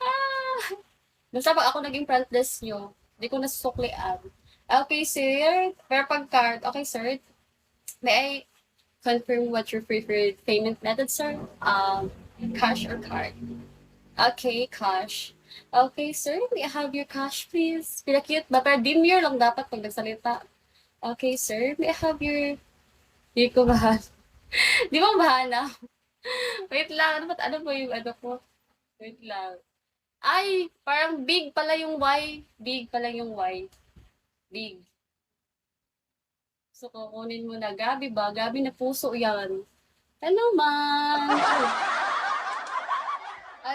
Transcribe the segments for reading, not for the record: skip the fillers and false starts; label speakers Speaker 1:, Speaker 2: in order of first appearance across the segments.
Speaker 1: Ah, basta pag ako naging front desk niyo, di ko nasusuklian. Okay, sir. Pero pag card, okay, sir. May I confirm what your preferred payment method, sir? Cash or card? Okay, cash. Okay, sir. May I have your cash, please? Pila cute ba? Pero demure lang dapat pag nagsalita. Okay, sir. May I have your... Di ko bahan. Di mo bahana? Wait lang. Ano ba yung ano ko? Wait lang. Ay, parang big pala yung Y. Big pala yung Y. Big. So, kukunin mo na. Gabi ba? Gabi na puso yan. Hello, ma'am.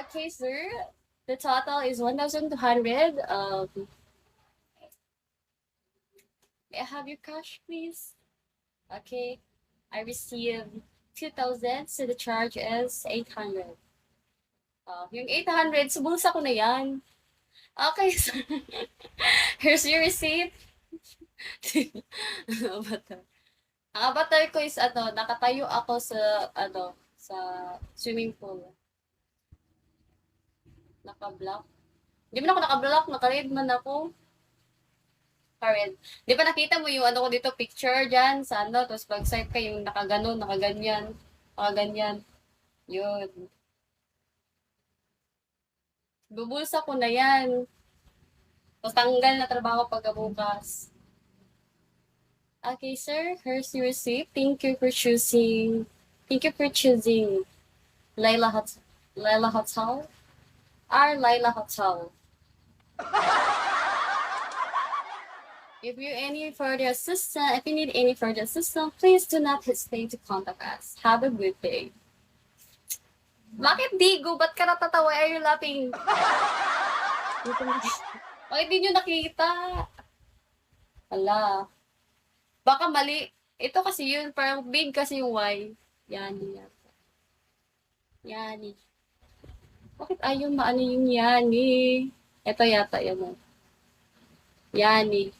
Speaker 1: Okay, sir. The total is 1,200. May I have your cash, please? Okay. I received 2,000, so the charge is 800. Yung 800, subulsa ko na yan. Okay, sir. Here's your receipt. Ano ba to? Ang avatar ko is ano, nakatayo ako sa ano, sa swimming pool. Naka-block. Di ba ako naka-block? Naka-red man ako. Naka-red. Di ba nakita mo yung ano ko dito, picture dyan sa ano, tapos pag site ka yung nakaganon, nakaganyan, nakaganyan. Yun. Bubulsa ko na yan. Tapos tanggal na trabaho pagkabukas. Okay, sir. Here's your receipt. Thank you for choosing Layla Hotel. Layla Hotel. Our Layla Hotel. If you need any further assistance, please do not hesitate to contact us. Have a good day. Bakit Digo? Ba't ka natatawa? Are you laughing? Bakit di nyo nakita? Ala. Baka mali. Ito kasi yun, parang big kasi yung Y. Yani. Yani. Bakit ayaw maano yung Yani? Ito yata yan. Yani.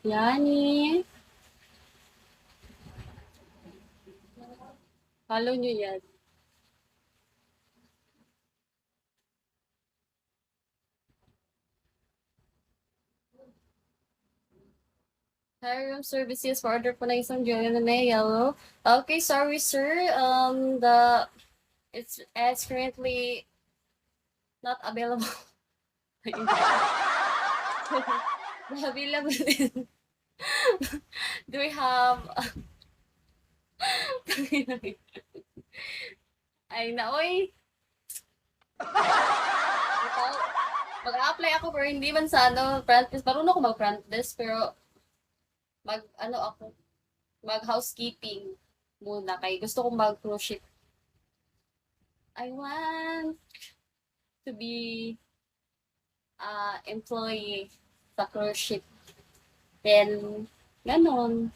Speaker 1: Yani. Follow nyo yan. Higher room services for order po na isang Julian na yellow. Okay, sorry sir. It's currently not available. Available in. Do we have ay naoy. Mag-a-apply ako pero hindi man sa ano, front desk. Marunong ako mag-front desk pero ano ako, mag-housekeeping muna kay gusto kong mag-cruise ship. I want to be employee sa cruise ship. Then, ganon.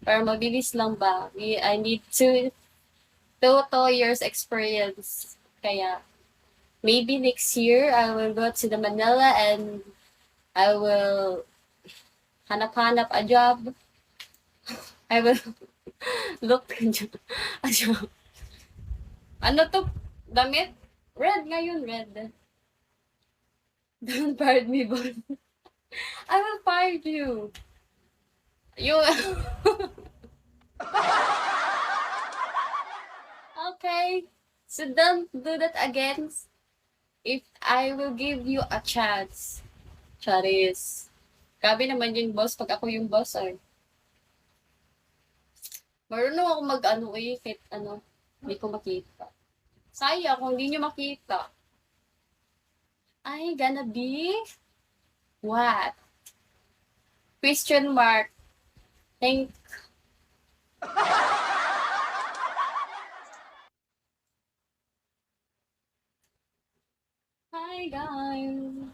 Speaker 1: Para mabilis lang ba? I need 2 years experience. Kaya, maybe next year, I will go to the Manila and I will hanap-hanap a job. I will look a job. Ano to? Damit? Red ngayon, red. Don't fire me, boss. I will fire you. You. Okay. So don't do that again. If I will give you a chance. Charis. Grabe naman yung boss pag ako yung boss ay. Marunong ako mag-ano kahit ano, hindi ko makita. Sayang kung hindi nyo makita. I gonna be what? Question mark. Thank. Hi guys.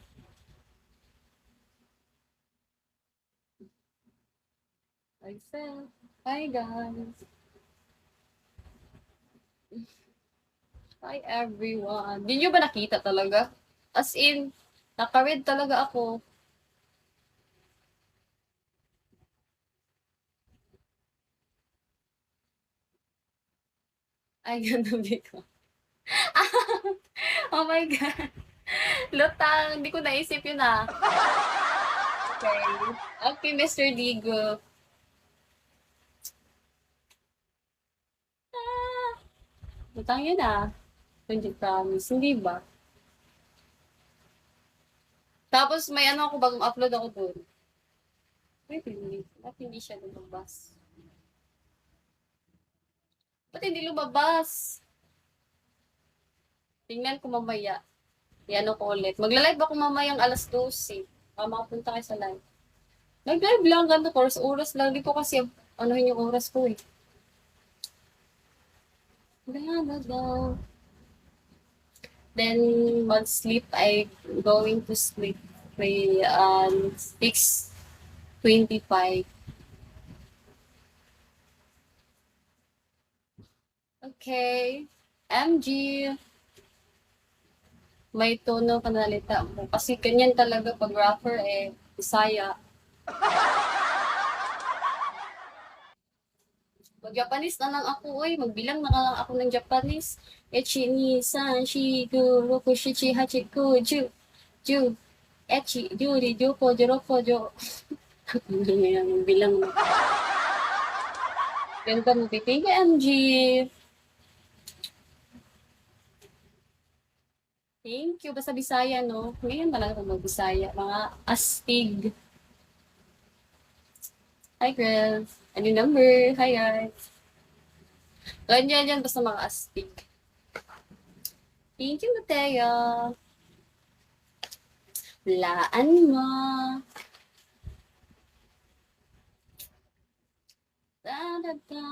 Speaker 1: I said, hi guys. Hi everyone. Hindi nyo ba nakita talaga? As in, naka-read talaga ako. Ay, ganda ko. Oh my God. Lutang, hindi ko naisip yun ah. Okay. Okay, Mr. Digo. Ah, lutang yun ah. Hindi promise, hindi ba? Tapos may ano ako, bagong upload ako doon. Wait, hindi. Ba't hindi siya lumabas? Ba't hindi lumabas? Tingnan ko mamaya. Yan ko ulit. Magla-live ako mamayang alas 12. Makapunta kayo sa live. Nag-live lang, ganito, oras lang. Di ko kasi, anuhin yung oras ko eh. Da, da, da. Then, mag-sleep, I going to sleep by 6:25. Okay. MG, may tono panalita mo. Kasi ganyan talaga pag rapper eh, Bisaya. Mag-Japanese na lang ako, oy. Magbilang na lang ako ng Japanese. Echi, ni, san, shi, gu, roku, shichi, hachi, ku, ju, echi, juri, joko, joroko, jo. Hindi nga yan, bilang mo. Ganda mo, thank you, MG. Thank you. Basta Bisaya, no? Ngayon talaga ako mag-Bisaya. Mga astig. Hi, girls. Ano yung number? Hi, guys. Ganyan yan, basta mga astig. Thank you, Mateo. Laan mo. Da, da, da.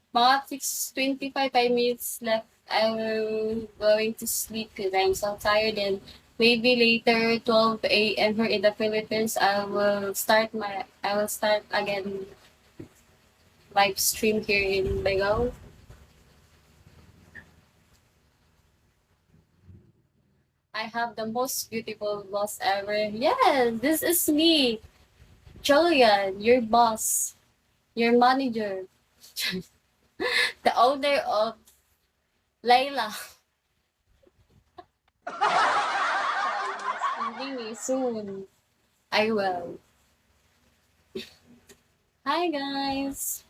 Speaker 1: Mga 6:25, 5 minutes left. I'm going to sleep because I'm so tired and maybe later 12 a.m. here in the Philippines I will start again live stream here in Bagao. I have the most beautiful boss ever. Yes, this is me, Julian, your boss, your manager, the owner of Layla. Leaving me soon. I will. Hi guys.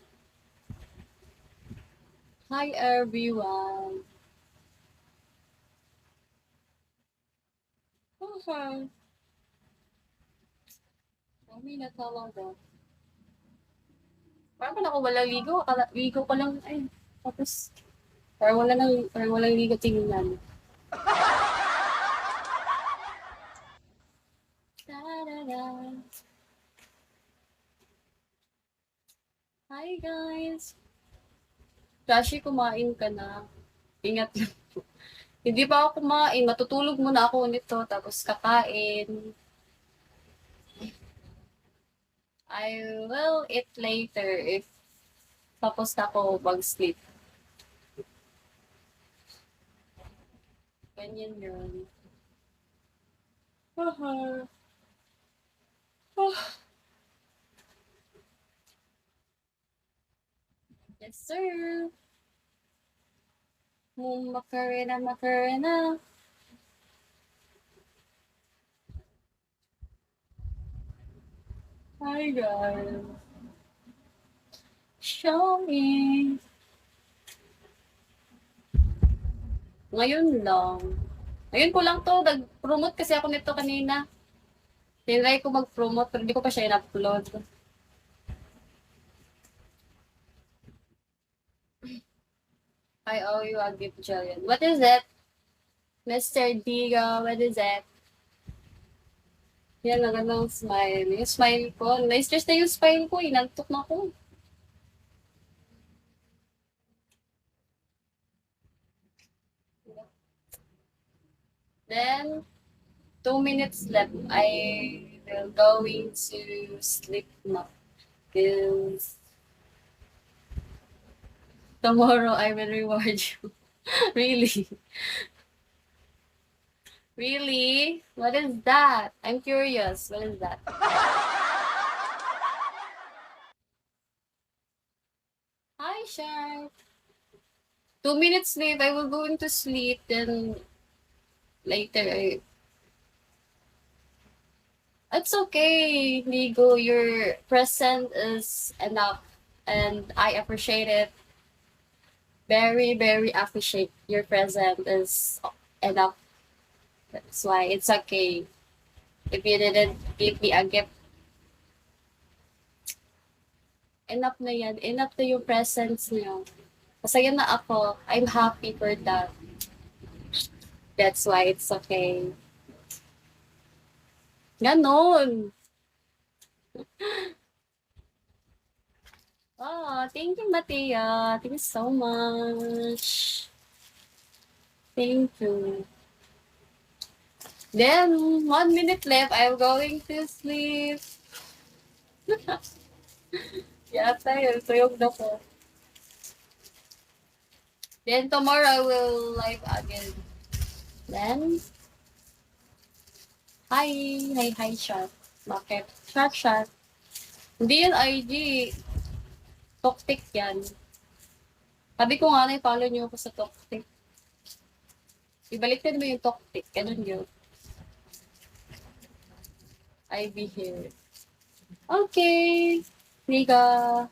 Speaker 1: Hi everyone. Okay. Kami na talaga. Parang ako walang ligo. Ligo ko lang. Ay, tapos parang walang ligo tingnan. Da-da-da. Hi guys. Rashi, kumain ka na. Ingat lang po. Hindi pa ako kumain. Matutulog muna ako nito. Tapos kakain. I will eat later if tapos na ako mag-sleep. Ganyan yun. Uh-huh. Yes, sir. Macarena, Macarena. Hi, guys. Show me. Ngayon lang. Ngayon ko lang to. Nag-promote kasi ako nito kanina. Tinry ko mag-promote pero hindi ko pa siya in-upload. I owe you a gift, Jillian. What is it? Mr. Digo, what is it? Yan, magandang smile. Yung smile ko. Na-stress na yung smile ko. Inantok na ako. Then, 2 minutes left. I will going to sleep now. Because tomorrow I will reward you. Really? Really? What is that? I'm curious. What is that? Hi, Shark. 2 minutes late, I will go into sleep, then later it's okay, Nigo. Your present is enough, and I appreciate it. Very, very appreciate your present is enough. That's why it's okay. If you didn't give me a gift, enough na yan. Enough na yung presents niyo. Masaya na ako. I'm happy for that. That's why it's okay. Ganon. Oh, thank you, Matia. Thank you so much. Thank you. Then, 1 minute left. I'm going to sleep. Yata yun. Tuyog na ko. Then, tomorrow I will live again. Then, hi. Hi, chat. Bakit? Chat. Hindi yan IG. Toktik yan. Sabi ko nga na, follow niyo ako sa Toktik. Ibaliktad mo yung Toktik. Ganun yun. I be here. Okay. Niga.